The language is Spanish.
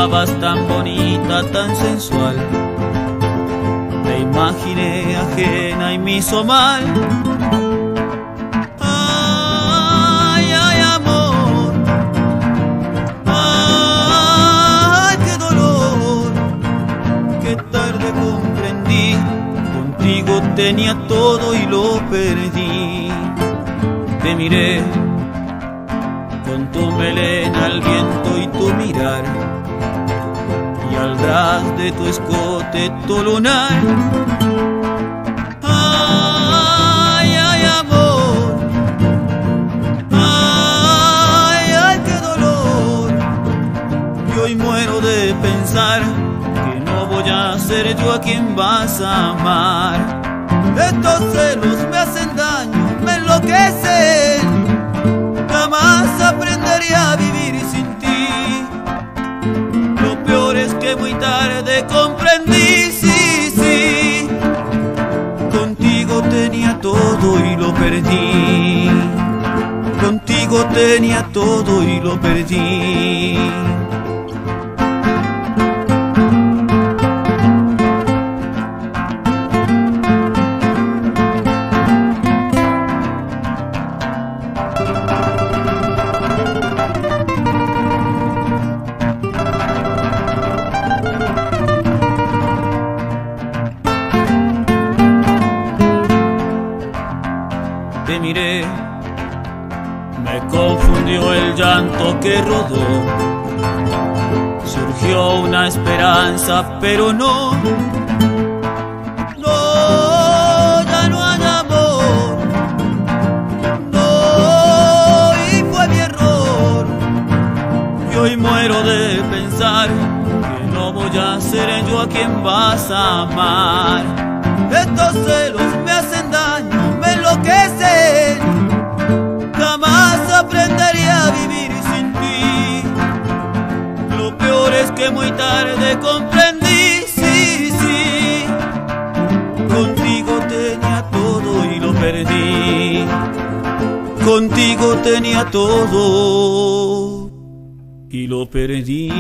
estabas tan bonita, tan sensual. Te imaginé ajena y me hizo mal. Ay, ay, amor. Ay, qué dolor. Qué tarde comprendí. Contigo tenía todo y lo perdí. Te miré con tu melena al viento y tu mirar, y al ras de tu escote tu lunar. Ay, ay, amor. Ay, ay, qué dolor. Y hoy muero de pensar que no voy a ser yo a quien vas a amar. Estos celos me hacen daño, me enloquecen. Jamás aprendería a vivir sin ti. Lo peor es que muy tarde comprendí, sí, sí. Contigo tenía todo y lo perdí. Contigo tenía todo y lo perdí. Te miré, me confundió el llanto que rodó. Surgió una esperanza, pero no. No, ya no hay amor. No, y fue mi error. Y hoy muero de pensar que no voy a ser yo a quien vas a amar. Estos celos me hacen daño, me enloquecen. Jamás aprendería a vivir sin ti. Lo peor es que muy tarde comprendí, sí, sí. Contigo tenía todo y lo perdí. Contigo tenía todo y lo perdí.